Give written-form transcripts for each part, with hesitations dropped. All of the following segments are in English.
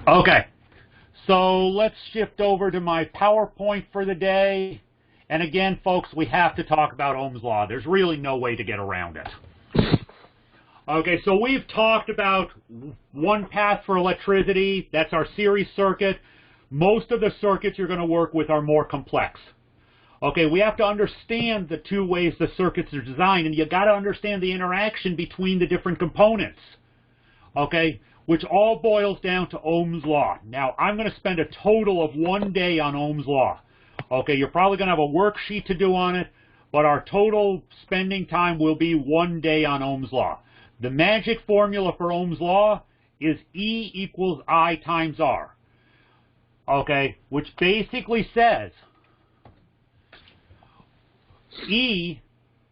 Okay, so let's shift over to my PowerPoint for the day. And again, folks, we have to talk about Ohm's Law. There's really no way to get around it. Okay, so we've talked about one path for electricity. That's our series circuit. Most of the circuits you're going to work with are more complex. Okay, we have to understand the two ways the circuits are designed, and you got to understand the interaction between the different components. Okay, which all boils down to Ohm's Law. Now, I'm going to spend a total of 1 day on Ohm's Law. Okay, you're probably going to have a worksheet to do on it, but our total spending time will be 1 day on Ohm's Law. The magic formula for Ohm's Law is E equals I times R. Okay, which basically says E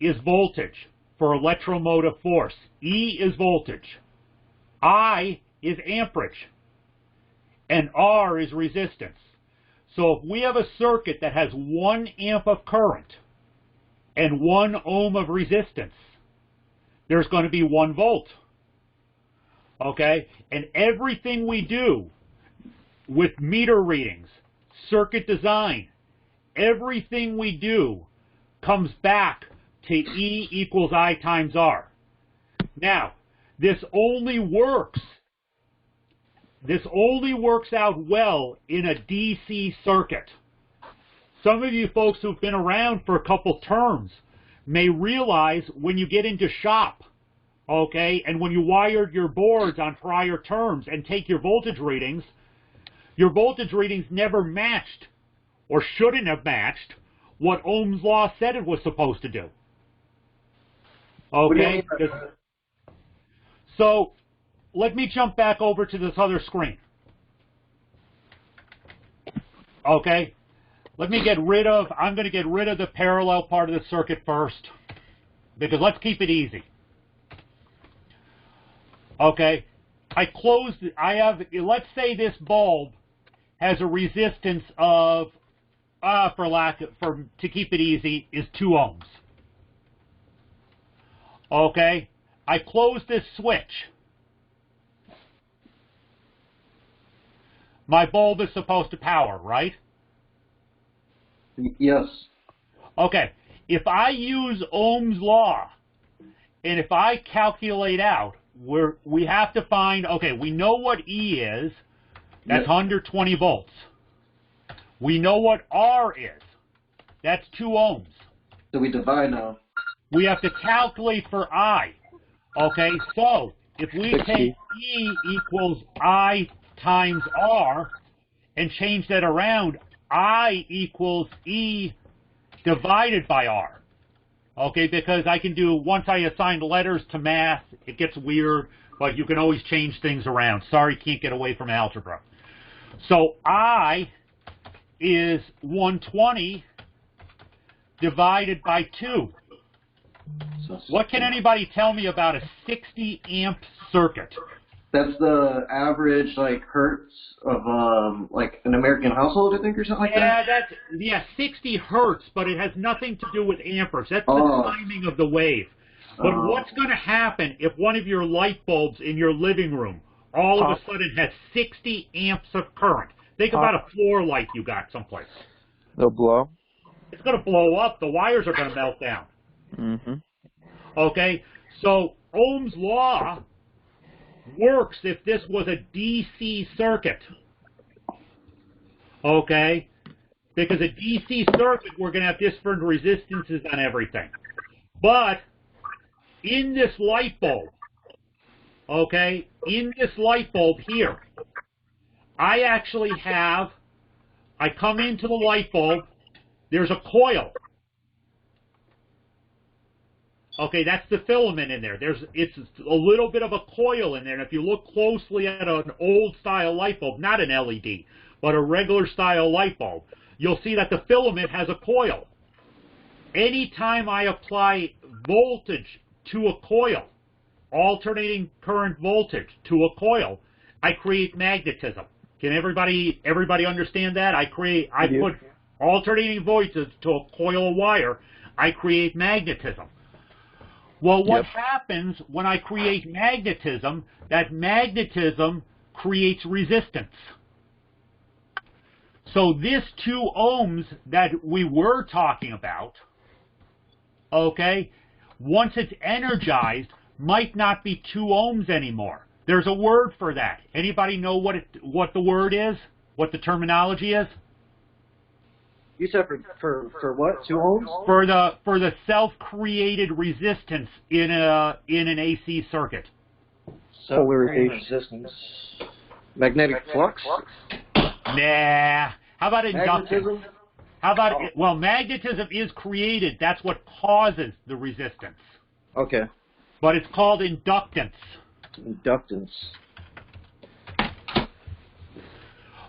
is voltage for electromotive force. E is voltage. I is amperage. And R is resistance. So if we have a circuit that has 1 amp of current and 1 ohm of resistance, there's going to be 1 volt. Okay? And everything we do with meter readings, circuit design, everything we do comes back to E equals I times R. Now, this only works out well in a DC circuit. Some of you folks who've been around for a couple terms may realize when you get into shop, okay, and when you wired your boards on prior terms and take your voltage readings never matched, or shouldn't have matched, what Ohm's Law said it was supposed to do. Okay? So, let me jump back over to this other screen. Okay? I'm going to get rid of the parallel part of the circuit first, because let's keep it easy. Okay? Let's say this bulb has a resistance of, to keep it easy, is 2 ohms. Okay? I close this switch. My bulb is supposed to power, right? Yes. Okay. If I use Ohm's Law, and if I calculate out, we have to find, okay, we know what E is. That's 120 volts. We know what R is. That's 2 ohms. So we divide now. We have to calculate for I. Okay, so if we take E equals I times R and change that around, I equals E divided by R. Okay, because I can do, once I assign letters to math, it gets weird, but you can always change things around. Sorry, can't get away from algebra. So I is 120 divided by 2. What can anybody tell me about a 60 amp circuit? That's the average, like, hertz of, like, an American household, I think, or something like that? Yeah, 60 hertz, but it has nothing to do with amperage. That's the timing of the wave. But what's going to happen if one of your light bulbs in your living room all of a sudden has 60 amps of current? Think about a floor light you got someplace. They'll blow. It's going to blow up. The wires are going to melt down. Mm-hmm. Okay? So Ohm's Law works if this was a DC circuit. Okay? Because a DC circuit, we're going to have different resistances on everything. But in this light bulb, okay, in this light bulb here, I come into the light bulb, there's a coil. Okay, that's the filament in there. It's a little bit of a coil in there. And if you look closely at an old style light bulb, not an LED, but a regular style light bulb, you'll see that the filament has a coil. Anytime I apply voltage to a coil, alternating current voltage to a coil, I create magnetism. Can everybody understand that? I put alternating voltage to a coil of wire, I create magnetism. Well, what happens when I create magnetism? That magnetism creates resistance. So this 2 ohms that we were talking about, okay, once it's energized, might not be 2 ohms anymore. There's a word for that. Anybody know what the word is? What the terminology is? You said for what? 2 ohms? For the self-created resistance in an AC circuit. Polarization. Resistance. Magnetic flux? Nah. How about inductance? Magnetism? How about well, magnetism is created. That's what causes the resistance. Okay. But it's called inductance. Inductance.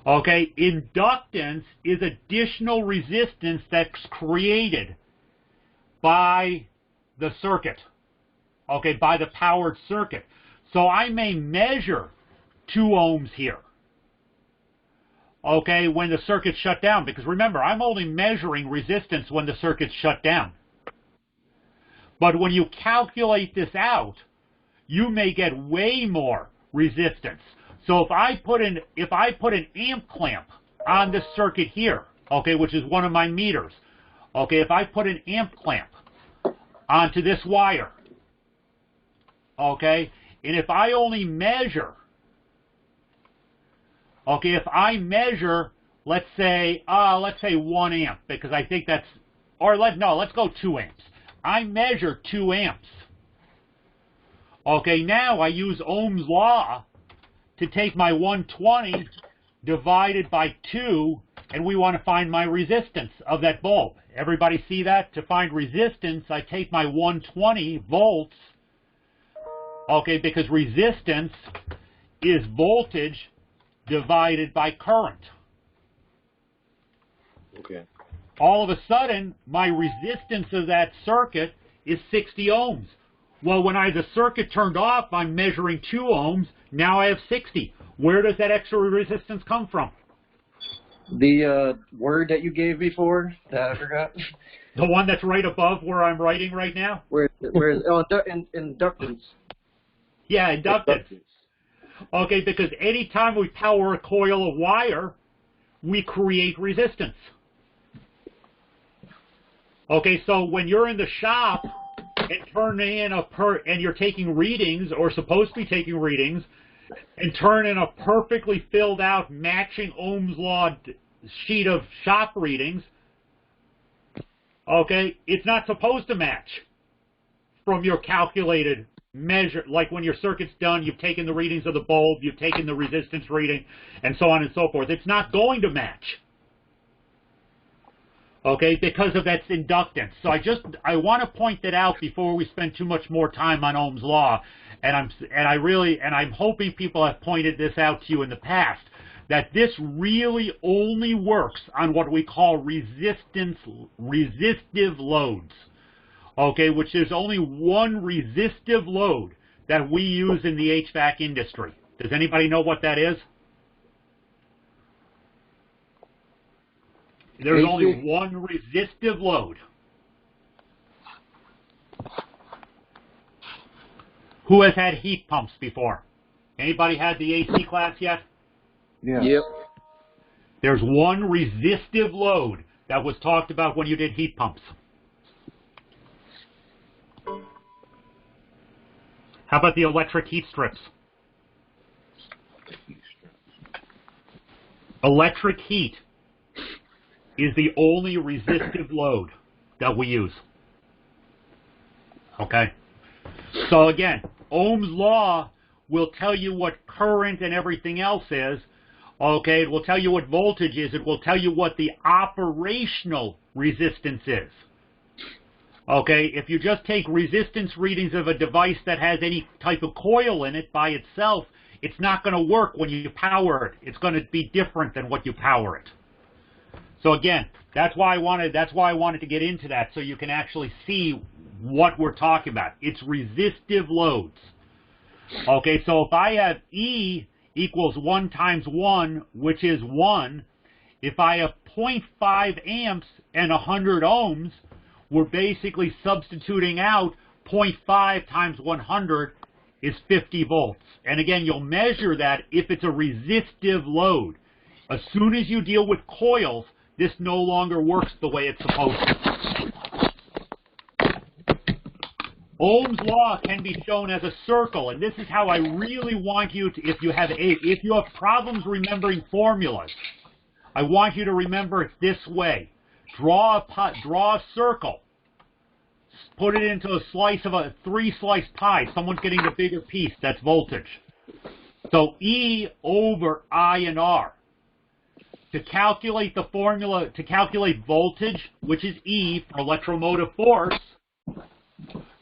Okay, inductance is additional resistance that's created by the circuit. Okay, by the powered circuit. So I may measure 2 ohms here. Okay, when the circuit's shut down, because remember, I'm only measuring resistance when the circuit's shut down. But when you calculate this out, you may get way more resistance. So if I put an amp clamp on the circuit here, okay, which is one of my meters, okay, if I put an amp clamp onto this wire, okay, and if I only measure, okay, if I measure, let's say 1 amp, because I think that's, or let's go 2 amps. I measure 2 amps. Okay, now I use Ohm's Law to take my 120 divided by 2, and we want to find my resistance of that bulb. Everybody see that? To find resistance, I take my 120 volts, okay, because resistance is voltage divided by current. Okay. All of a sudden, my resistance of that circuit is 60 ohms. Well, when the circuit turned off, I'm measuring 2 ohms. Now I have 60. Where does that extra resistance come from? The word that you gave before that I forgot. The one that's right above where I'm writing right now? Inductance. Yeah, inductance. Okay, because anytime we power a coil of wire, we create resistance. Okay, so when you're in the shop and turning in and you're taking readings, or supposed to be taking readings, and turn in a perfectly filled out matching Ohm's Law sheet of shop readings, okay, it's not supposed to match from your calculated measure. Like when your circuit's done, you've taken the readings of the bulb, you've taken the resistance reading, and so on and so forth. It's not going to match. Okay, because of that inductance. So I want to point that out before we spend too much more time on Ohm's Law, and I'm hoping people have pointed this out to you in the past, that this really only works on what we call resistive loads. Okay, which is only one resistive load that we use in the HVAC industry. Does anybody know what that is? There's only one resistive load. Who has had heat pumps before? Anybody had the AC class yet? Yeah. Yep. There's one resistive load that was talked about when you did heat pumps. How about the electric heat strips? Electric heat is the only resistive load that we use. Okay? So again, Ohm's Law will tell you what current and everything else is. Okay? It will tell you what voltage is. It will tell you what the operational resistance is. Okay? If you just take resistance readings of a device that has any type of coil in it by itself, it's not going to work when you power it. It's going to be different than what you power it. So again, that's why I wanted to get into that, so you can actually see what we're talking about. It's resistive loads. Okay, so if I have E equals 1 times 1, which is 1, if I have 0.5 amps and 100 ohms, we're basically substituting out 0.5 times 100 is 50 volts. And again, you'll measure that if it's a resistive load. As soon as you deal with coils, this no longer works the way it's supposed to. Ohm's law can be shown as a circle, and this is how I really want you to, if you have problems remembering formulas, I want you to remember it this way. Draw a circle. Put it into a slice of a 3-slice pie. Someone's getting the bigger piece. That's voltage. So E over I and R. To calculate the formula, to calculate voltage, which is E for electromotive force,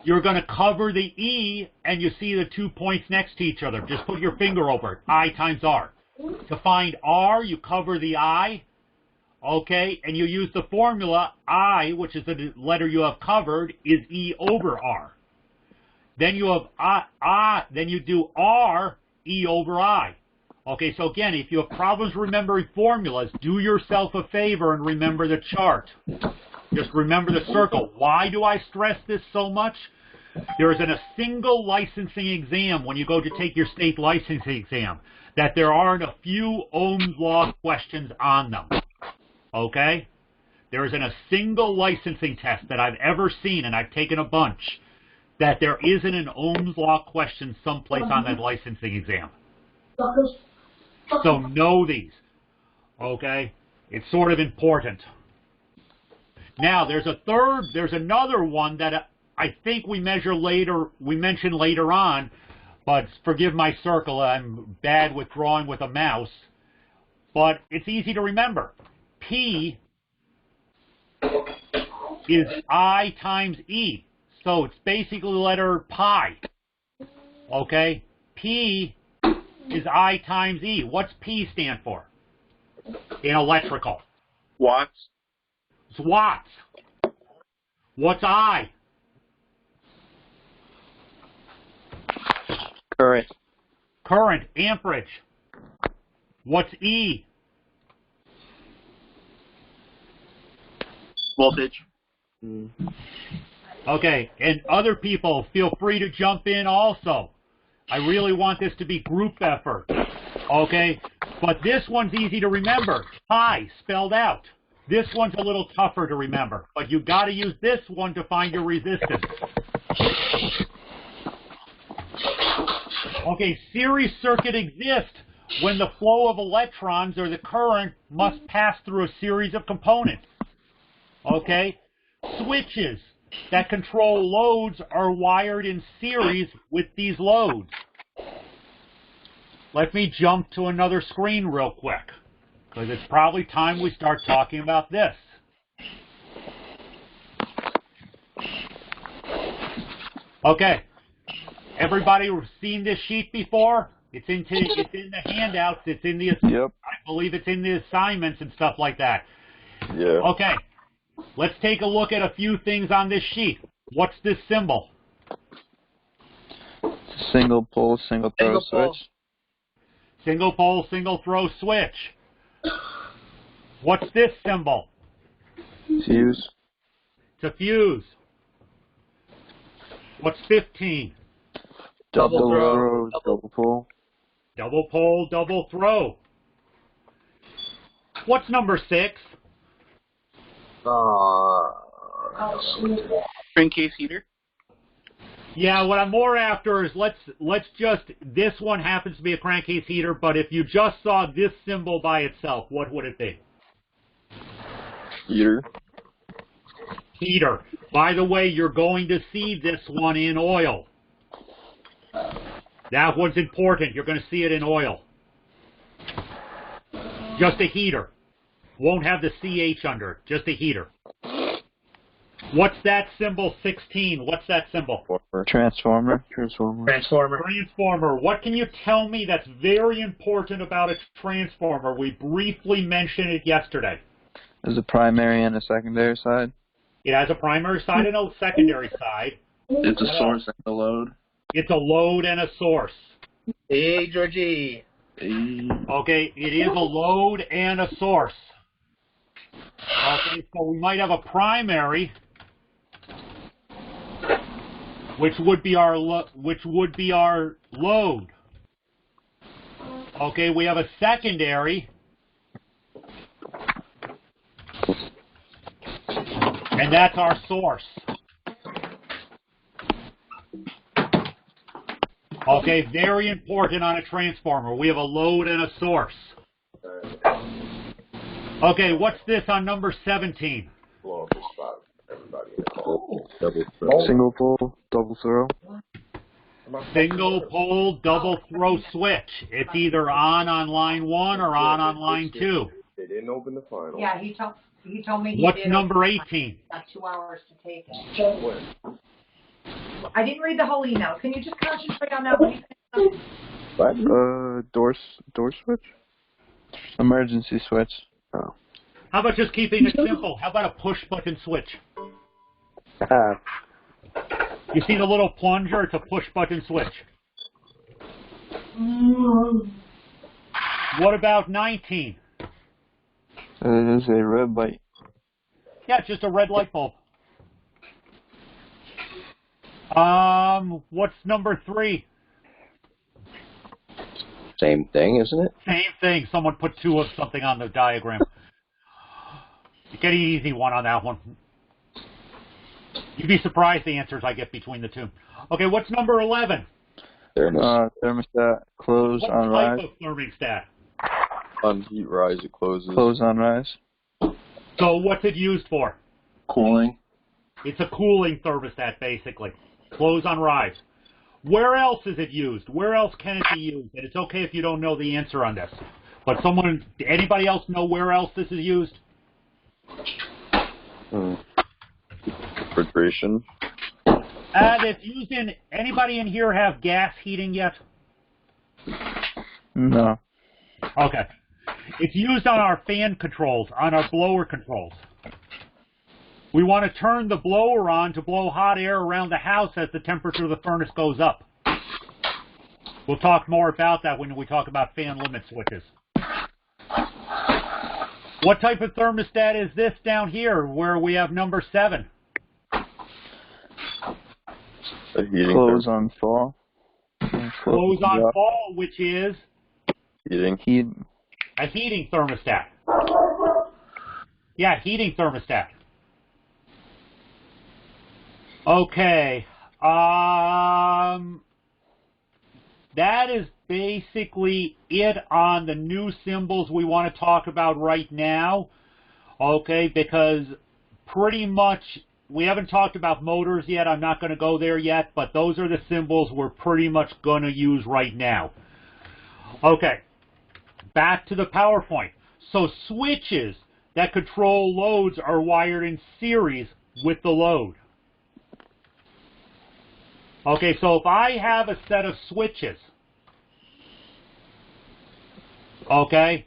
you're going to cover the E, and you see the 2 points next to each other. Just put your finger over it. I times R. To find R, you cover the I, okay, and you use the formula I, which is the letter you have covered, is E over R. Then you have then you do R, E over I. Okay, so again, if you have problems remembering formulas, do yourself a favor and remember the chart. Just remember the circle. Why do I stress this so much? There is a single licensing exam when you go to take your state licensing exam that there aren't a few Ohm's Law questions on them. Okay? There isn't a single licensing test that I've ever seen, and I've taken a bunch, that there isn't an Ohm's Law question someplace on that licensing exam. So know these. Okay? It's sort of important. Now, there's another one that I think we mention later on, but forgive my circle, I'm bad with drawing with a mouse, but it's easy to remember. P is I times E, so it's basically the letter pi, okay? P is I times E. What's P stand for in electrical? Watts. It's watts. What's I? Current. Current, amperage. What's E? Voltage. Okay, and other people, feel free to jump in also. I really want this to be group effort. Okay, but this one's easy to remember. Pi, spelled out. This one's a little tougher to remember, but you got to use this one to find your resistance. Okay, series circuit exists when the flow of electrons or the current must pass through a series of components. Okay, switches that control loads are wired in series with these loads. Let me jump to another screen real quick, because it's probably time we start talking about this. Okay, everybody seen this sheet before? It's in the handouts. It's in the. Yep. I believe it's in the assignments and stuff like that. Yeah. Okay, let's take a look at a few things on this sheet. What's this symbol? Single pole, single throw switch. Single pole, single throw switch. What's this symbol? Fuse. It's a fuse. What's 15? Double throw. throw, double pole. Double pole, double throw. What's number 6? Crankcase heater. Yeah, what I'm more after is let's just, this one happens to be a crankcase heater, but if you just saw this symbol by itself, what would it be? Heater. Heater. By the way, you're going to see this one in oil. That one's important. You're going to see it in oil. Just a heater. Won't have the CH under it. Just a heater. What's that symbol 16? What's that symbol? Transformer. Transformer. What can you tell me that's very important about a transformer? We briefly mentioned it yesterday. There's a primary and a secondary side. It has a primary side and a secondary side. It's a source and a load. It's a load and a source. Hey, Georgie. Okay, it is a load and a source. Okay, so we might have a primary which would be our load. Okay, we have a secondary, and that's our source. Okay, very important on a transformer. We have a load and a source. Okay, what's this on number 17? Single pole, double throw. Single pole, double throw switch. It's either on line 1 or on line 2. They didn't open the final. Yeah, he told me he What's did. number 18? Got 2 hours to take it. When? I didn't read the whole email. Can you just concentrate on that one? What? Door switch? Emergency switch. Oh. How about just keeping it simple? How about a push button switch? You see the little plunger? It's a push button switch. What about 19? It is a red light. Yeah, it's just a red light bulb. What's number 3? Same thing, isn't it? Same thing. Someone put 2 of something on the diagram. Get an easy one on that one. You'd be surprised the answers I get between the 2. Okay, what's number 11? Thermostat, close What on type rise. of thermostat? On heat rise, it closes. Close on rise. So what's it used for? Cooling. It's a cooling thermostat, basically. Close on rise. Where else is it used? Where else can it be used? And it's okay if you don't know the answer on this. But anybody else know where else this is used? Refrigeration. It's used in, anybody in here have gas heating yet? No. Okay. It's used on our fan controls, on our blower controls. We want to turn the blower on to blow hot air around the house as the temperature of the furnace goes up. We'll talk more about that when we talk about fan limit switches. What type of thermostat is this down here where we have number 7? A heating. Close on fall. Close on fall, which is Heating. a heating thermostat. Yeah, heating thermostat. Okay. That is basically it on the new symbols we want to talk about right now. Okay, because pretty much we haven't talked about motors yet. I'm not going to go there yet, but those are the symbols we're pretty much going to use right now. Okay, back to the PowerPoint. So switches that control loads are wired in series with the load. Okay, so if I have a set of switches, okay,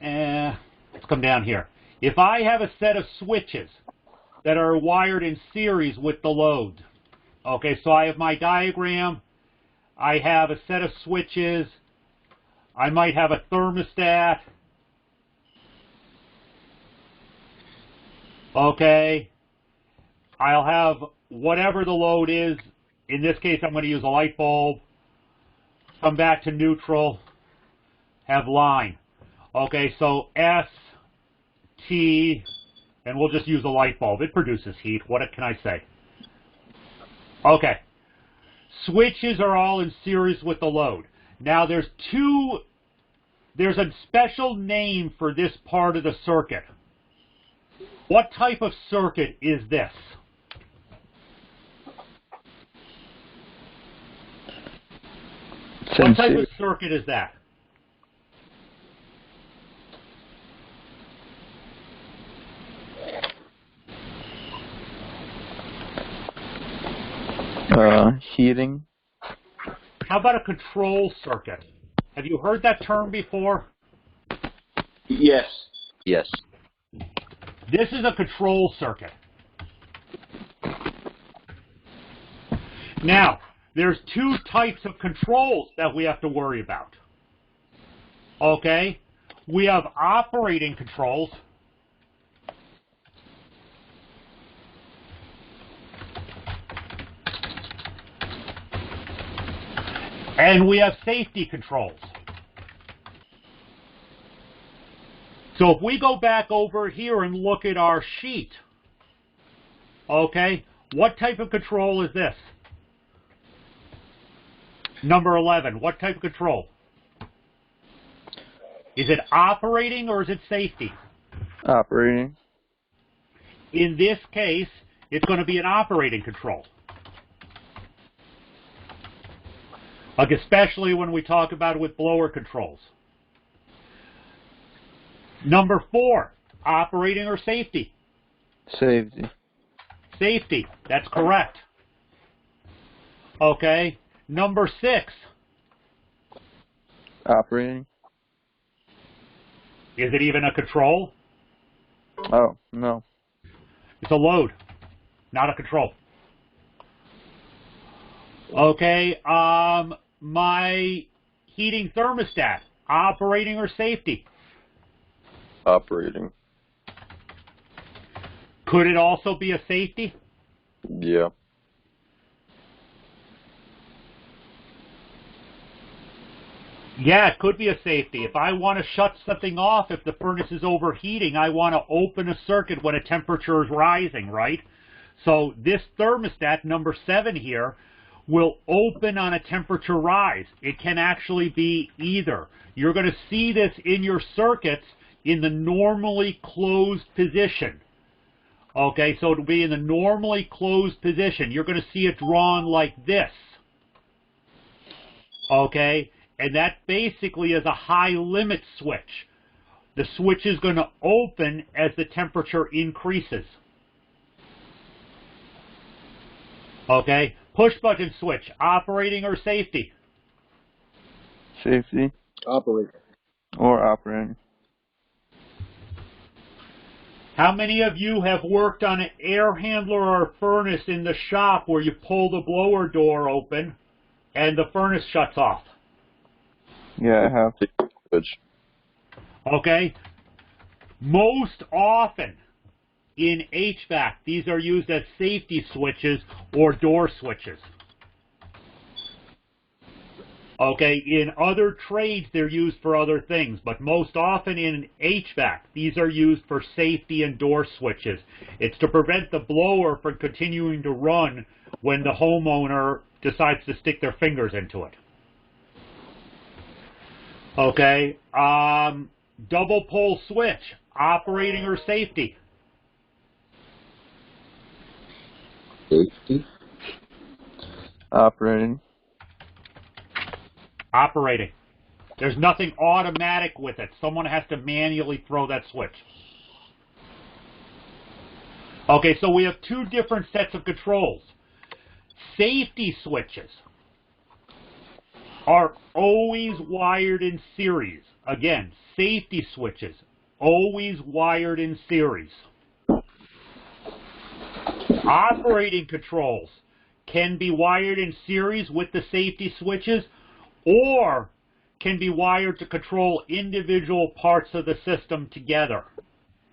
let's come down here. If I have a set of switches that are wired in series with the load, okay, so I have my diagram, I have a set of switches, I might have a thermostat, okay, I'll have whatever the load is. In this case, I'm going to use a light bulb. Come back to neutral. Have line. Okay, so S, T, and we'll just use a light bulb. It produces heat. What can I say? Okay. Switches are all in series with the load. Now there's a special name for this part of the circuit. What type of circuit is this? What type of circuit is that? Heating. How about a control circuit? Have you heard that term before? Yes. Yes. This is a control circuit. Now, there's 2 types of controls that we have to worry about. Okay? We have operating controls. And we have safety controls. So if we go back over here and look at our sheet, okay, what type of control is this? Number 11, what type of control? Is it operating or is it safety? Operating. In this case, it's going to be an operating control. Like especially when we talk about it with blower controls. Number 4, operating or safety? Safety. Safety, that's correct. Okay, number 6. Operating. Is it even a control? Oh, no. It's a load, not a control. Okay, my heating thermostat, operating or safety? Operating. Could it also be a safety? Yeah. Yeah, it could be a safety. If I want to shut something off, if the furnace is overheating, I want to open a circuit when a temperature is rising, right? So this thermostat, number 7 here, will open on a temperature rise. It can actually be either. You're going to see this in your circuits in the normally closed position. Okay, so it'll be in the normally closed position. You're going to see it drawn like this. Okay, and that basically is a high limit switch. The switch is going to open as the temperature increases. Okay, push button switch, operating or safety? Safety. Operating. Or operating. How many of you have worked on an air handler or a furnace in the shop where you pull the blower door open and the furnace shuts off? Yeah, I have. Switch. Okay? Most often in HVAC, these are used as safety switches or door switches. Okay, in other trades, they're used for other things, but most often in HVAC, these are used for safety and door switches. It's to prevent the blower from continuing to run when the homeowner decides to stick their fingers into it. Okay, double pole switch, operating or safety? Safety. Operating. Operating. There's nothing automatic with it. Someone has to manually throw that switch. Okay, so we have 2 different sets of controls. Safety switches are always wired in series. Again, safety switches, always wired in series. Operating controls can be wired in series with the safety switches, or can be wired to control individual parts of the system together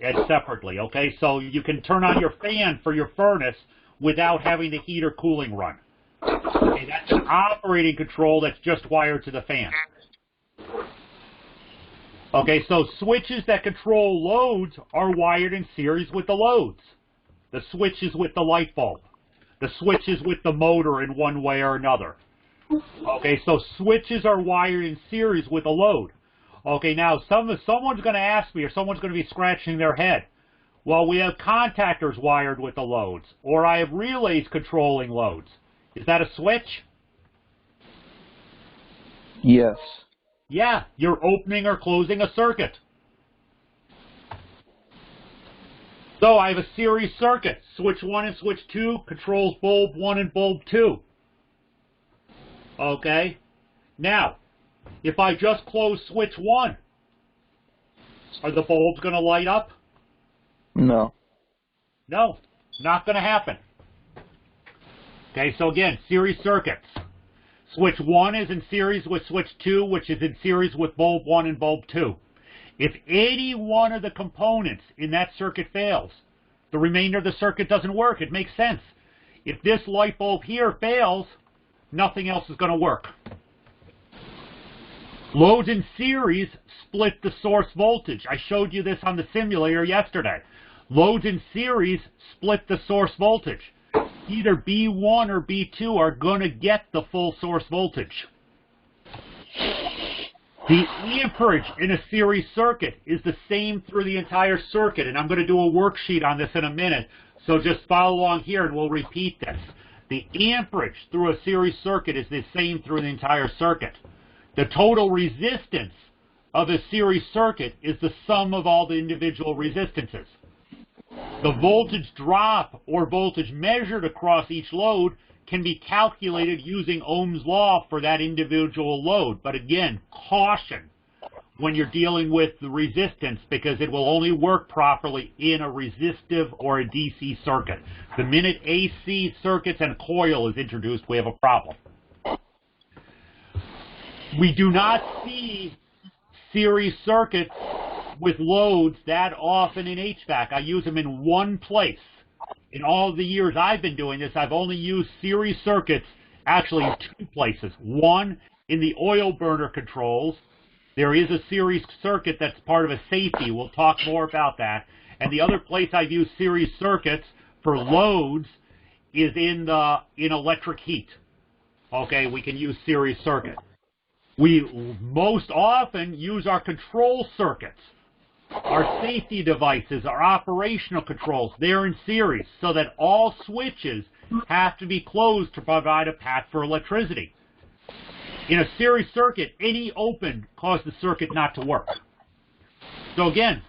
and separately, okay? So you can turn on your fan for your furnace without having the heat or cooling run. Okay, that's an operating control that's just wired to the fan. Okay, so switches that control loads are wired in series with the loads. The switch is with the light bulb. The switch is with the motor in one way or another. Okay, so switches are wired in series with a load. Okay, now someone's going to ask me, or someone's going to be scratching their head. Well, we have contactors wired with the loads, or I have relays controlling loads. Is that a switch? Yes. Yeah, you're opening or closing a circuit. So I have a series circuit. Switch 1 and switch 2 controls bulb 1 and bulb 2. Okay? Now, if I just close switch 1, are the bulbs going to light up? No. No, not going to happen. Okay, so again, series circuits. Switch 1 is in series with switch 2, which is in series with bulb 1 and bulb 2. If any one of the components in that circuit fails, the remainder of the circuit doesn't work. It makes sense. If this light bulb here fails, nothing else is going to work. Loads in series split the source voltage. I showed you this on the simulator yesterday. Loads in series split the source voltage. Either B1 or B2 are going to get the full source voltage. The amperage in a series circuit is the same through the entire circuit, and I'm going to do a worksheet on this in a minute, so just follow along here and we'll repeat this. The amperage through a series circuit is the same through the entire circuit. The total resistance of a series circuit is the sum of all the individual resistances. The voltage drop or voltage measured across each load can be calculated using Ohm's Law for that individual load. But again, caution when you're dealing with the resistance, because it will only work properly in a resistive or a DC circuit. The minute AC circuits and coil is introduced, we have a problem. We do not see series circuits with loads that often in HVAC. I use them in one place. In all the years I've been doing this, I've only used series circuits actually in two places. One, in the oil burner controls. There is a series circuit that's part of a safety. We'll talk more about that. And the other place I've used series circuits for loads is in electric heat. Okay, we can use series circuit. We most often use our control circuits, our safety devices, our operational controls. They're in series so that all switches have to be closed to provide a path for electricity. In a series circuit, any open causes the circuit not to work. So again,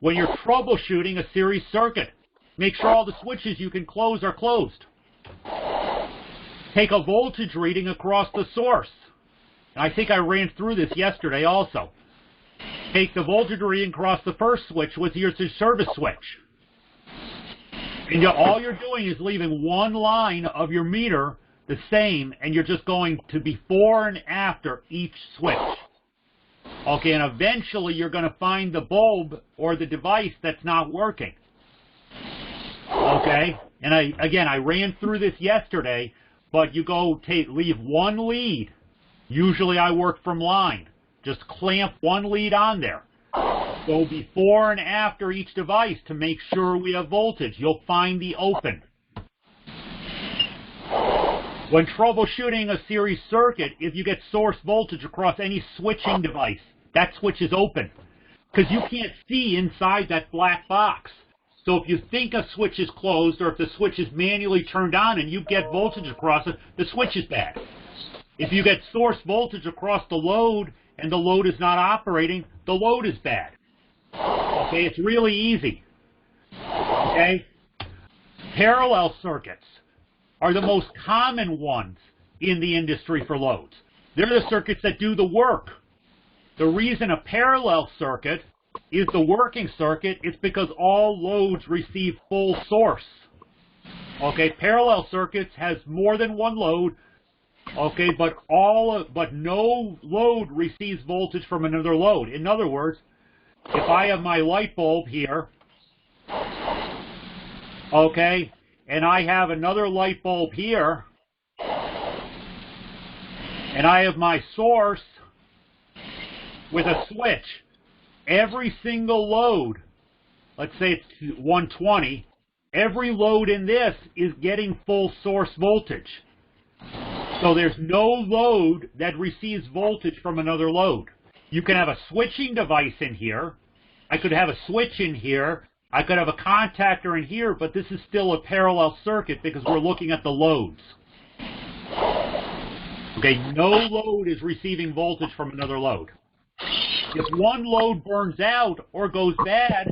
when you're troubleshooting a series circuit, make sure all the switches you can close are closed. Take a voltage reading across the source. I think I ran through this yesterday also. Take the voltage reading across the first switch with your service switch. And all you're doing is leaving one line of your meter the same, and you're just going to before and after each switch. Okay, and eventually you're going to find the bulb or the device that's not working. Okay, and I ran through this yesterday, but you leave one lead. Usually I work from line. Just clamp one lead on there. Go before and after each device to make sure we have voltage. You'll find the open. When troubleshooting a series circuit, if you get source voltage across any switching device, that switch is open. Because you can't see inside that black box. So if you think a switch is closed, or if the switch is manually turned on and you get voltage across it, the switch is bad. If you get source voltage across the load and the load is not operating, the load is bad. Okay, it's really easy. Okay? Parallel circuits are the most common ones in the industry for loads. They're the circuits that do the work. The reason a parallel circuit is the working circuit is because all loads receive full source. Okay, parallel circuits has more than one load. Okay, but no load receives voltage from another load. In other words, if I have my light bulb here, okay, and I have another light bulb here, and I have my source with a switch, every single load, let's say it's 120, every load in this is getting full source voltage. So there's no load that receives voltage from another load. You can have a switching device in here. I could have a switch in here. I could have a contactor in here, but this is still a parallel circuit because we're looking at the loads. Okay, no load is receiving voltage from another load. If one load burns out or goes bad,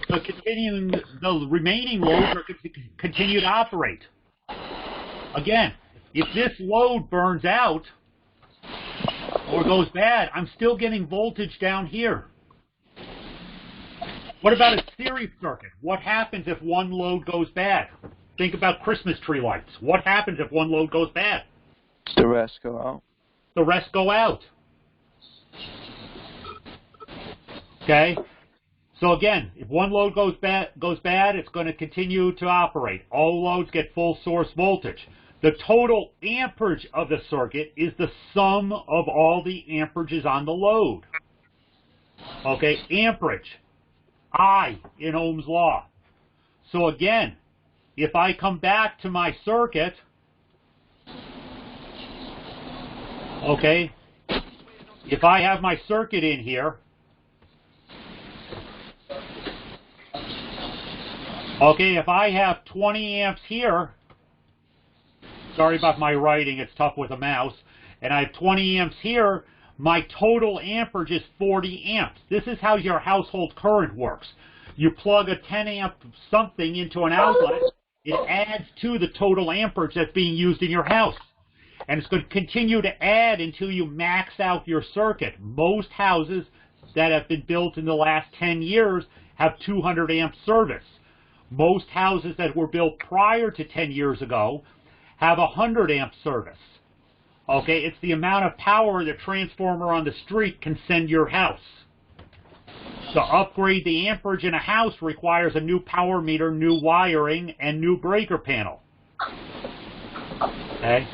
the remaining loads are going to continue to operate. Again, if this load burns out or goes bad, I'm still getting voltage down here. What about a series circuit? What happens if one load goes bad? Think about Christmas tree lights. What happens if one load goes bad? The rest go out. The rest go out. Okay? So again, if one load goes bad, it's going to continue to operate. All loads get full source voltage. The total amperage of the circuit is the sum of all the amperages on the load. Okay, amperage, I in Ohm's law. So again, if I come back to my circuit, okay, if I have my circuit in here, okay, if I have 20 amps here, sorry about my writing, it's tough with a mouse, and I have 20 amps here, my total amperage is 40 amps. This is how your household current works. You plug a 10 amp something into an outlet, it adds to the total amperage that's being used in your house. And it's going to continue to add until you max out your circuit. Most houses that have been built in the last 10 years have 200 amp service. Most houses that were built prior to 10 years ago have 100 amp service. Okay, it's the amount of power the transformer on the street can send your house. To upgrade the amperage in a house requires a new power meter, new wiring, and new breaker panel. Okay?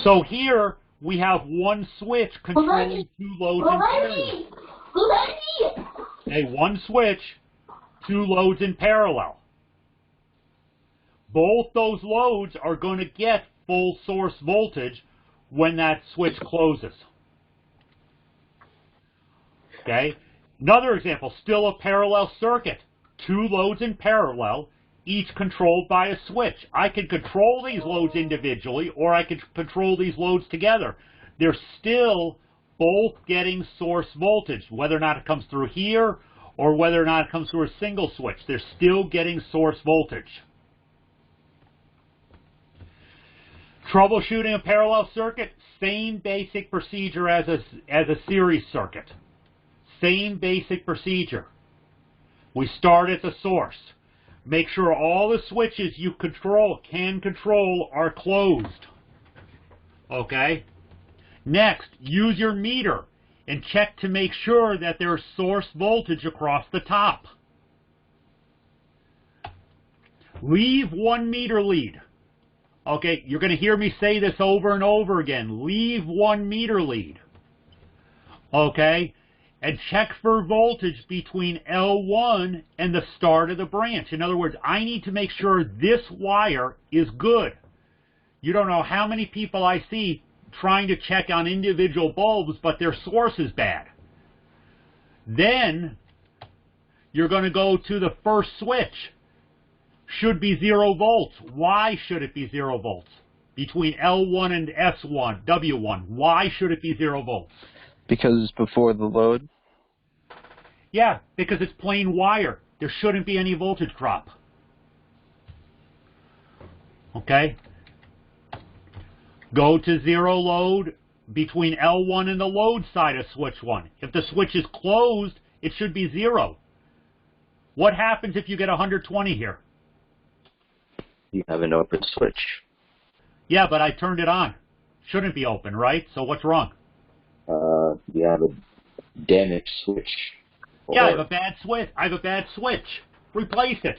So here we have one switch controlling two loads in parallel. Okay, one switch, two loads in parallel. Both those loads are going to get full source voltage when that switch closes. Okay? Another example, still a parallel circuit. Two loads in parallel, each controlled by a switch. I can control these loads individually, or I can control these loads together. They're still both getting source voltage, whether or not it comes through here, or whether or not it comes through a single switch. They're still getting source voltage. Troubleshooting a parallel circuit, same basic procedure as a series circuit. Same basic procedure. We start at the source. Make sure all the switches you can control are closed. Okay? Next, use your meter and check to make sure that there's source voltage across the top. Leave one meter lead. Okay, you're going to hear me say this over and over again. Leave one meter lead. Okay? And check for voltage between L1 and the start of the branch. In other words, I need to make sure this wire is good. You don't know how many people I see trying to check on individual bulbs, but their source is bad. Then you're going to go to the first switch. Should be 0 volts. Why should it be 0 volts? Between L1 and S1, W1. Why should it be 0 volts? Because it's before the load? Yeah, because it's plain wire. There shouldn't be any voltage drop. Okay? Go to 0 load between L1 and the load side of switch 1. If the switch is closed, it should be 0. What happens if you get 120 here? You have an open switch. Yeah, but I turned it on. Shouldn't be open, right? So what's wrong? You have a damaged switch. Yeah, I have a bad switch. Replace it.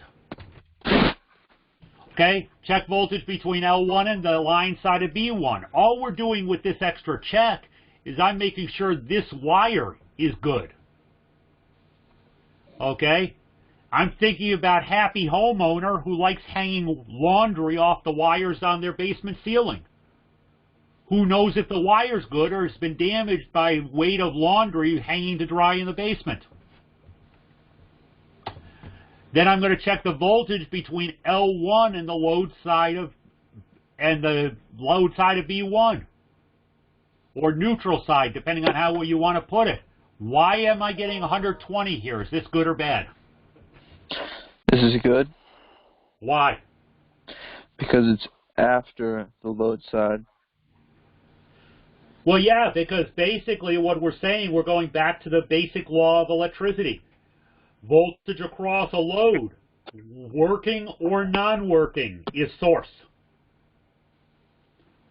Okay, check voltage between L1 and the line side of B1. All we're doing with this extra check is I'm making sure this wire is good. Okay? I'm thinking about happy homeowner who likes hanging laundry off the wires on their basement ceiling. Who knows if the wire's good or has been damaged by weight of laundry hanging to dry in the basement. Then I'm going to check the voltage between L1 and the load side of B1. Or neutral side, depending on how you want to put it. Why am I getting 120 here? Is this good or bad? This is good. Why? Because it's after the load side. Well, yeah, because basically what we're saying, we're going back to the basic law of electricity. Voltage across a load, working or non-working, is source.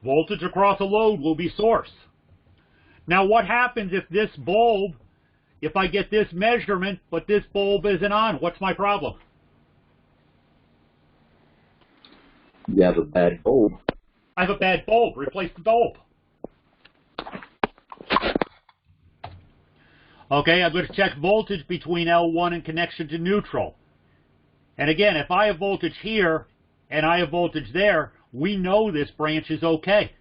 Voltage across a load will be source. Now what happens if this bulb, if I get this measurement, but this bulb isn't on? What's my problem? You have a bad bulb. I have a bad bulb. Replace the bulb. Okay, I'm going to check voltage between L1 and connection to neutral. And again, if I have voltage here and I have voltage there, we know this branch is okay.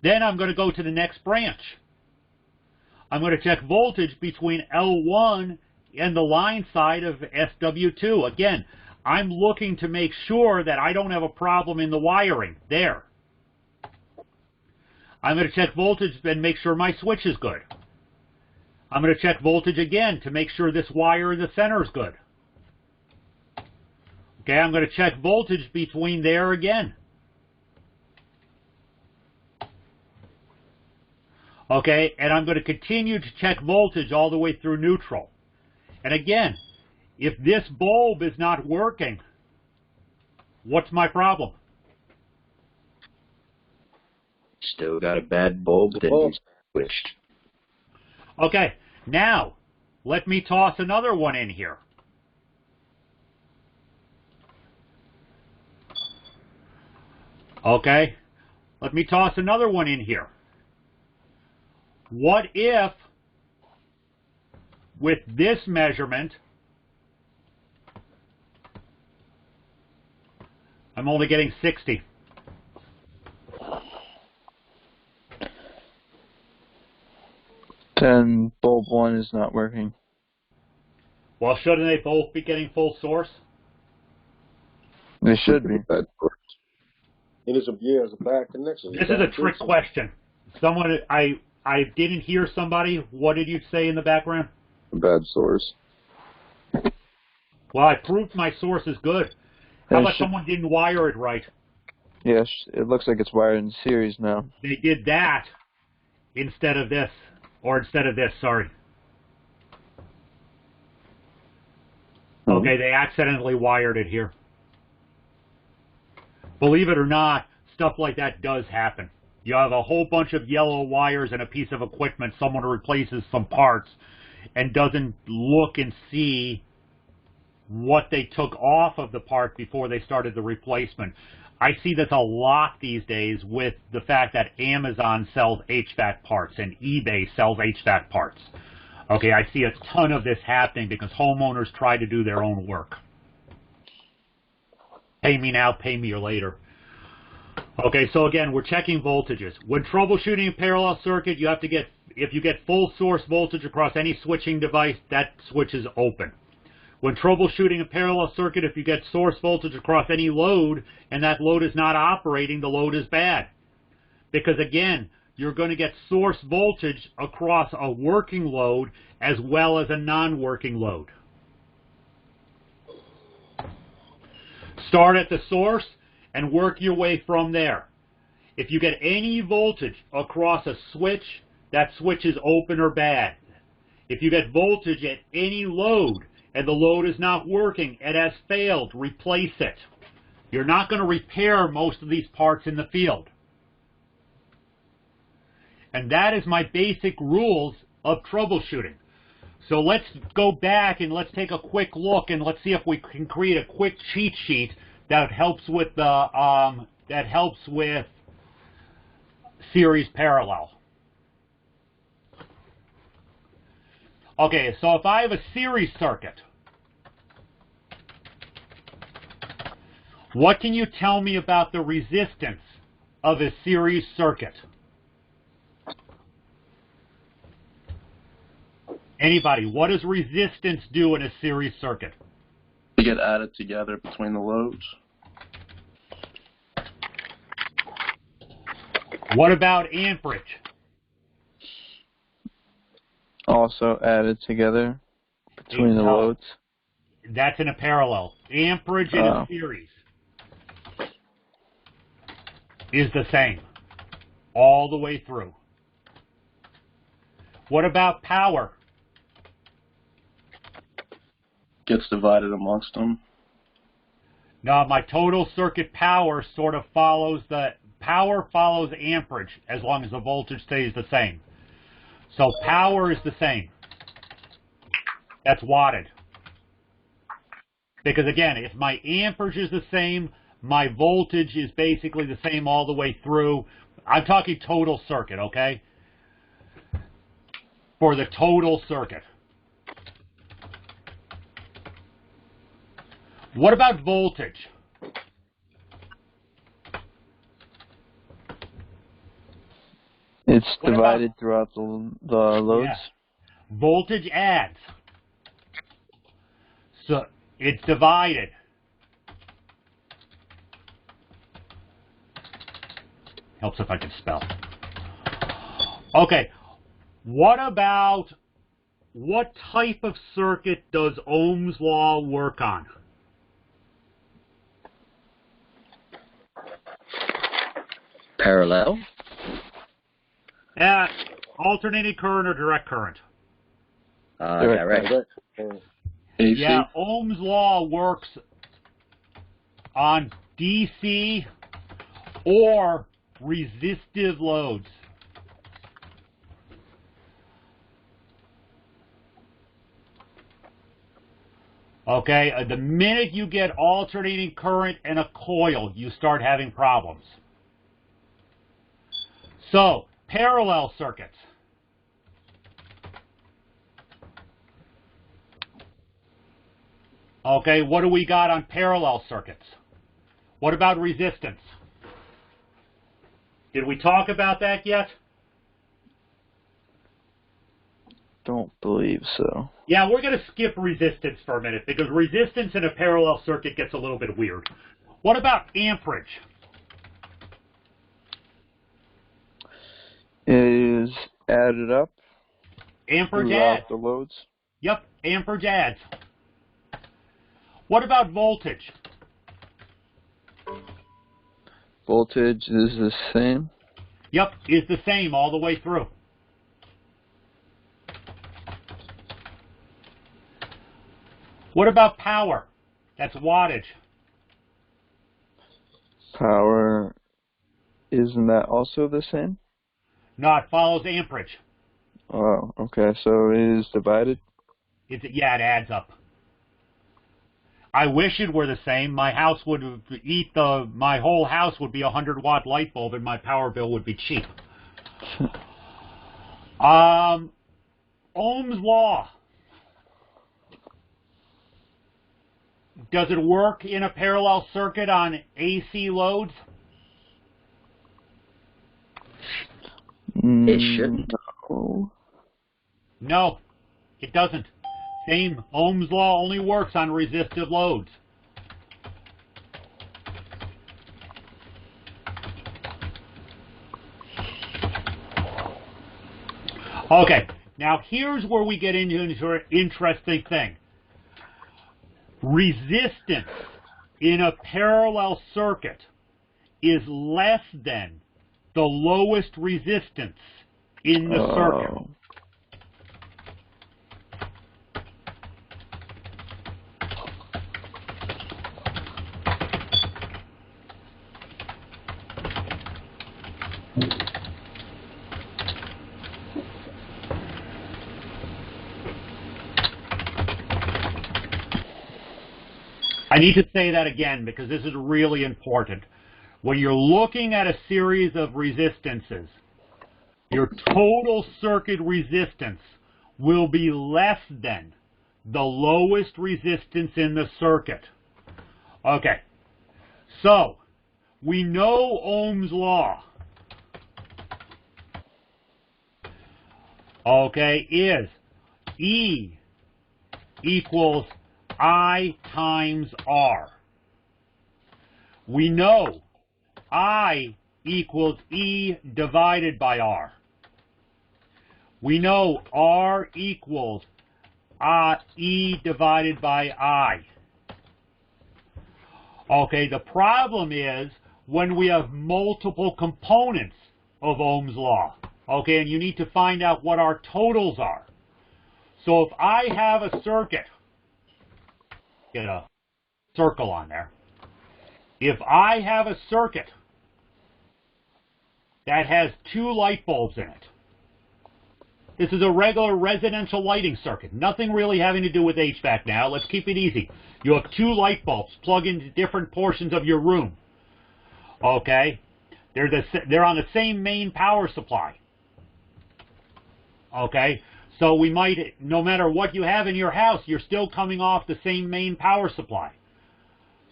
Then I'm going to go to the next branch. I'm going to check voltage between L1 and the line side of SW2. Again, I'm looking to make sure that I don't have a problem in the wiring there. I'm going to check voltage and make sure my switch is good. I'm going to check voltage again to make sure this wire in the center is good. Okay, I'm going to check voltage between there again. Okay, and I'm going to continue to check voltage all the way through neutral. And again, if this bulb is not working, what's my problem? Still got a bad bulb that needs switched. Okay, now let me toss another one in here. Okay, let me toss another one in here. What if, with this measurement, I'm only getting 60? Then bulb 1 is not working. Well, shouldn't they both be getting full source? They should be. It is a bad connection. This is a trick question. Someone, I didn't hear somebody. What did you say in the background? A bad source. Well, I proved my source is good. How about someone didn't wire it right? Yes, it looks like it's wired in series now. They did that instead of this. Or instead of this, sorry. Okay, they accidentally wired it here. Believe it or not, stuff like that does happen. You have a whole bunch of yellow wires and a piece of equipment, someone replaces some parts and doesn't look and see what they took off of the part before they started the replacement. I see this a lot these days with the fact that Amazon sells HVAC parts and eBay sells HVAC parts. Okay, I see a ton of this happening because homeowners try to do their own work. Pay me now, pay me later. Okay, so again, we're checking voltages. When troubleshooting a parallel circuit, you have to get, if you get full source voltage across any switching device, that switch is open. When troubleshooting a parallel circuit, if you get source voltage across any load and that load is not operating, the load is bad. Because again, you're going to get source voltage across a working load as well as a non-working load. Start at the source and work your way from there. If you get any voltage across a switch, that switch is open or bad. If you get voltage at any load and the load is not working, it has failed, replace it. You're not going to repair most of these parts in the field. And that is my basic rules of troubleshooting. So let's go back and let's take a quick look and let's see if we can create a quick cheat sheet that helps with the series parallel. Okay, so if I have a series circuit, what can you tell me about the resistance of a series circuit? Anybody, what does resistance do in a series circuit? They get added together between the loads. What about amperage? Also added together between the loads. That's in a parallel. Amperage in a series is the same all the way through. What about power? Gets divided amongst them. No, my total circuit power sort of follows power follows amperage as long as the voltage stays the same. So power is the same. That's watted. Because again, if my amperage is the same, my voltage is basically the same all the way through. I'm talking total circuit, okay? For the total circuit. What about voltage? It's What divided about, throughout the loads. yeah. Voltage adds. So it's divided. Helps if I can spell. Okay. What type of circuit does Ohm's law work on? Parallel? Alternating current or direct current? Direct. AC. Yeah, Ohm's law works on DC or resistive loads. Okay, the minute you get alternating current in a coil, you start having problems. So, parallel circuits. Okay, what do we got on parallel circuits? What about resistance? Did we talk about that yet? Don't believe so. Yeah, we're going to skip resistance for a minute because resistance in a parallel circuit gets a little bit weird. What about amperage? Is added up Amperage throughout adds. the loads. Yep, amperage adds. What about voltage? Voltage is the same. Yep, is the same all the way through. What about power? That's wattage. Power, isn't that also the same? No, it follows amperage. Oh, okay. So it is divided. Yeah, it adds up. I wish it were the same. My house would my whole house would be a 100-watt light bulb, and my power bill would be cheap. Ohm's law. Does it work in a parallel circuit on AC loads? It shouldn't. No. No, it doesn't. Same, Ohm's law only works on resistive loads. Okay, now here's where we get into an interesting thing. Resistance in a parallel circuit is less than the lowest resistance in the circuit. I need to say that again because this is really important. When you're looking at a series of resistances, your total circuit resistance will be less than the lowest resistance in the circuit. Okay, so we know Ohm's law, okay, is E equals I times R. We know I equals E divided by R. We know R equals E divided by I. Okay, the problem is when we have multiple components of Ohm's law. Okay, and you need to find out what our totals are. So if I have a circuit, get a circle on there. If I have a circuit that has two light bulbs in it, This is a regular residential lighting circuit. Nothing really having to do with HVAC now. Let's keep it easy. You have 2 light bulbs plugged into different portions of your room. Okay? They're on the same main power supply. Okay? So we might, no matter what you have in your house, you're still coming off the same main power supply.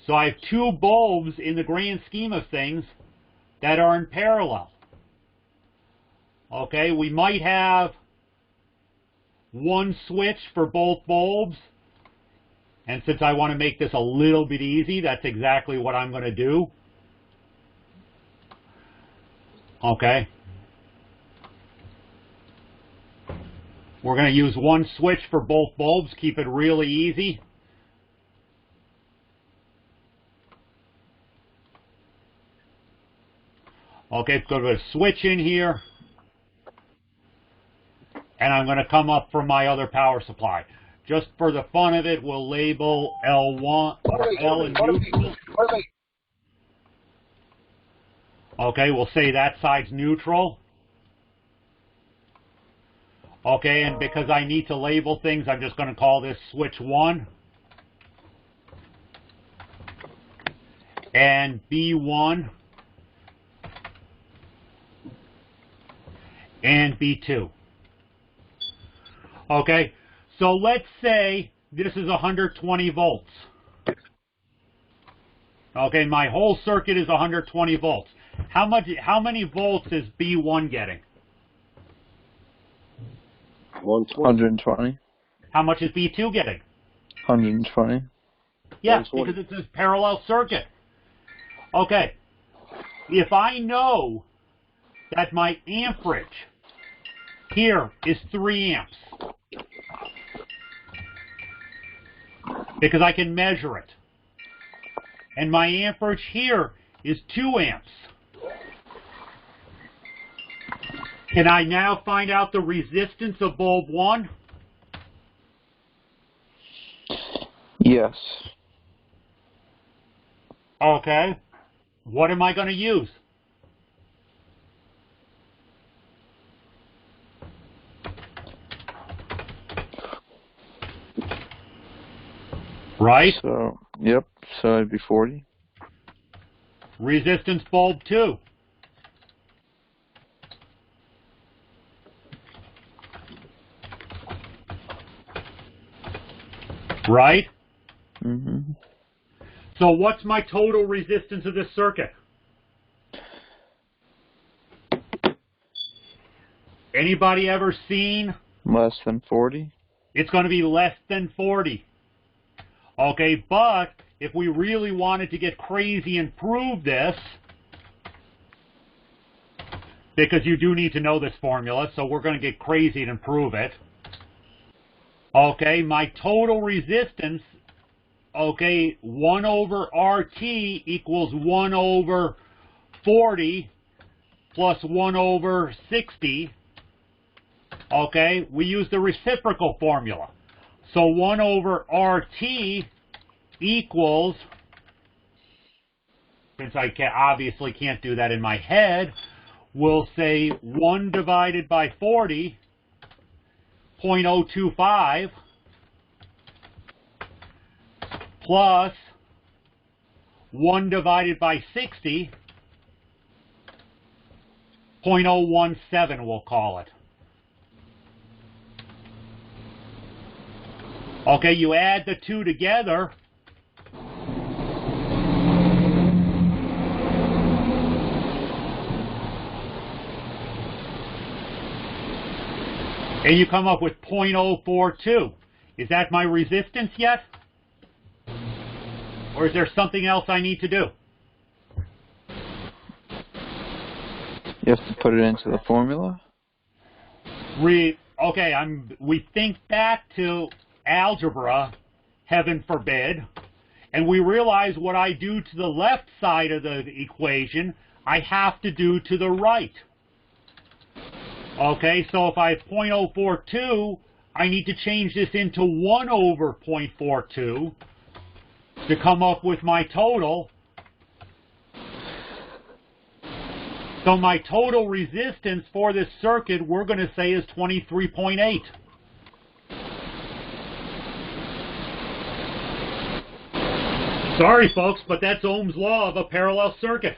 So I have 2 bulbs in the grand scheme of things that are in parallel. Okay, we might have 1 switch for both bulbs. And since I want to make this a little bit easy, that's exactly what I'm going to do. Okay. We're going to use 1 switch for both bulbs, keep it really easy. Okay, let's go to a switch in here. And I'm going to come up from my other power supply. Just for the fun of it, we'll label L1 or L in neutral. Okay, we'll say that side's neutral. Okay, and because I need to label things, I'm just going to call this switch 1. And B1. And B2. Okay, so let's say this is 120 volts. Okay, my whole circuit is 120 volts. How many volts is B1 getting? 120. How much is B2 getting? 120. Yeah, because it's a parallel circuit. Okay, if I know that my amperage here is 3 amps, because I can measure it, and my amperage here is 2 amps, can I now find out the resistance of bulb 1? Yes. Okay. What am I going to use? Right? So, yep. So it'd be 40. Resistance bulb 2. Right? Mm-hmm. So what's my total resistance of this circuit? Anybody ever seen? Less than 40. It's going to be less than 40. Okay, but if we really wanted to get crazy and prove this, because you do need to know this formula, so we're going to get crazy and prove it. Okay, my total resistance, okay, 1 over RT equals 1 over 40 plus 1 over 60. Okay, we use the reciprocal formula. So 1 over RT equals, since I obviously can't do that in my head, we'll say 1 divided by 40, 0.025, plus 1 divided by 60, 0.017 we'll call it. Okay, you add the 2 together, and you come up with 0.042. Is that my resistance yet? Or is there something else I need to do? You have to put it into the formula? Okay, we think back to algebra, heaven forbid, and we realize what I do to the left side of the equation, I have to do to the right. Okay, so if I have 0.042, I need to change this into 1 over 0.42 to come up with my total. So my total resistance for this circuit, we're going to say, is 23.8. Sorry, folks, but that's Ohm's law of a parallel circuit.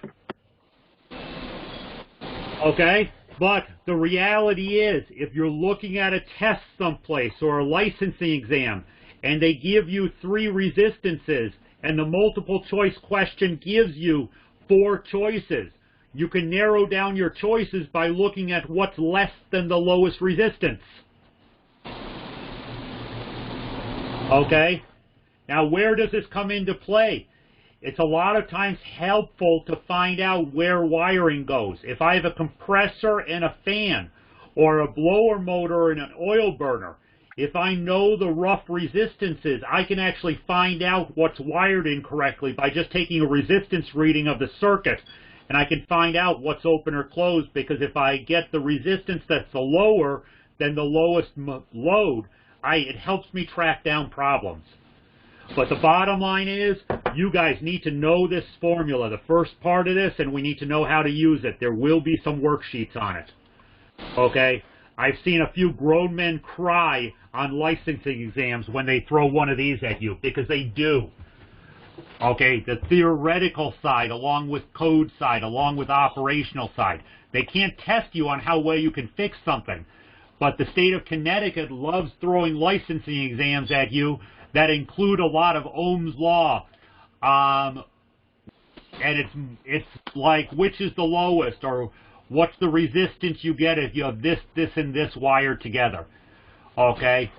Okay? But the reality is, if you're looking at a test someplace or a licensing exam, and they give you 3 resistances, and the multiple choice question gives you 4 choices, you can narrow down your choices by looking at what's less than the lowest resistance. Okay? Now, where does this come into play? It's a lot of times helpful to find out where wiring goes. If I have a compressor and a fan, or a blower motor and an oil burner, if I know the rough resistances, I can actually find out what's wired incorrectly by just taking a resistance reading of the circuit, and I can find out what's open or closed, because if I get the resistance that's the lower than the lowest load, it helps me track down problems. But the bottom line is, you guys need to know this formula, the first part of this, and we need to know how to use it. There will be some worksheets on it. Okay? I've seen a few grown men cry on licensing exams when they throw one of these at you, because they do. Okay? The theoretical side, along with code side, along with operational side. They can't test you on how well you can fix something. But the state of Connecticut loves throwing licensing exams at you that include a lot of Ohm's Law. And it's like, which is the lowest, or what's the resistance you get if you have this, this, and this wired together. Okay?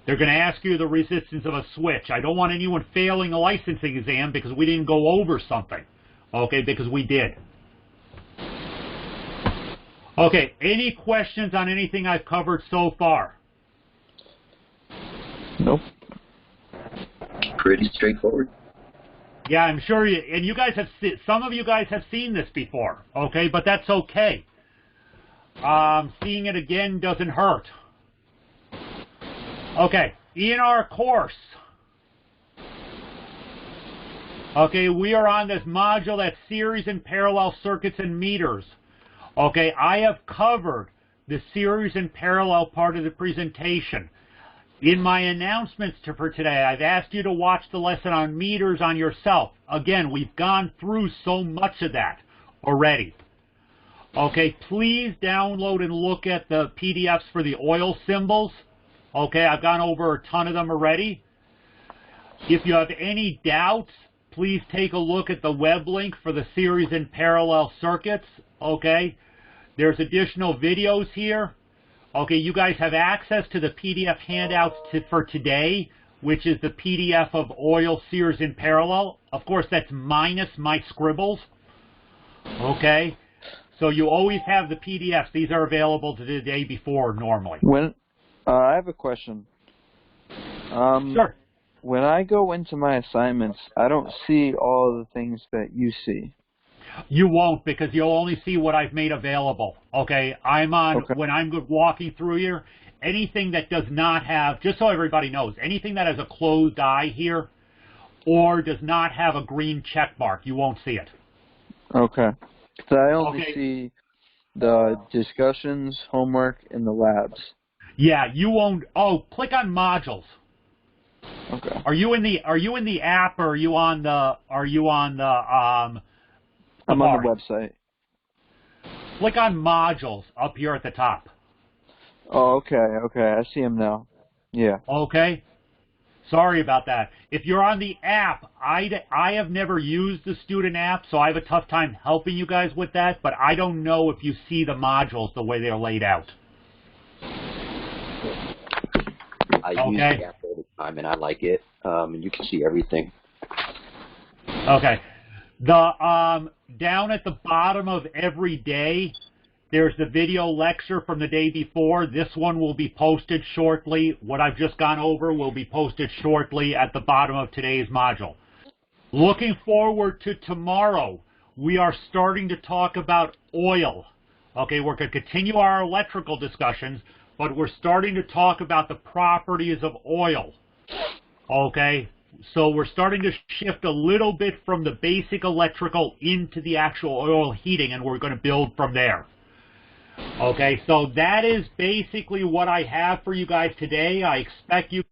They're going to ask you the resistance of a switch. I don't want anyone failing a licensing exam because we didn't go over something. Okay? Because we did. Okay, any questions on anything I've covered so far? Nope. Pretty straightforward. Yeah, I'm sure you, and you guys have some of you guys have seen this before, okay, but that's okay. Seeing it again doesn't hurt. Okay, in our course, okay, we are on this module that's series and parallel circuits and meters. Okay, I have covered the series and parallel part of the presentation. In my announcements for today, I've asked you to watch the lesson on meters on yourself. Again, we've gone through so much of that already. Okay, please download and look at the PDFs for the oil symbols. Okay, I've gone over a ton of them already. If you have any doubts, please take a look at the web link for the series and parallel circuits. Okay, there's additional videos here. Okay, you guys have access to the PDF handouts for today, which is the PDF of oil, series, and parallel. Of course, that's minus my scribbles. Okay, so you always have the PDFs. These are available to the day before normally. When I have a question. Sure. When I go into my assignments, I don't see all the things that you see. You won't, because you'll only see what I've made available. Okay, I'm on, okay. When I'm walking through here, anything that does not have, just so everybody knows, anything that has a closed eye here or does not have a green check mark, you won't see it. Okay. So I only see the discussions, homework, and the labs. Yeah, you won't. Oh, click on modules. Okay. Are you in the app, or are you on the I'm on the website. Click on modules up here at the top. Oh, okay, okay. I see them now. Yeah. Okay. Sorry about that. If you're on the app, I have never used the student app, so I have a tough time helping you guys with that, but I don't know if you see the modules the way they're laid out. I use the app all the time, and I like it. And you can see everything. Okay. The down at the bottom of every day, there's the video lecture from the day before. This one will be posted shortly. What I've just gone over will be posted shortly at the bottom of today's module. Looking forward to tomorrow, we are starting to talk about oil. Okay, we're going to continue our electrical discussions, but we're starting to talk about the properties of oil. Okay, So we're starting to shift a little bit from the basic electrical into the actual oil heating, and we're going to build from there. Okay, so that is basically what I have for you guys today. I expect you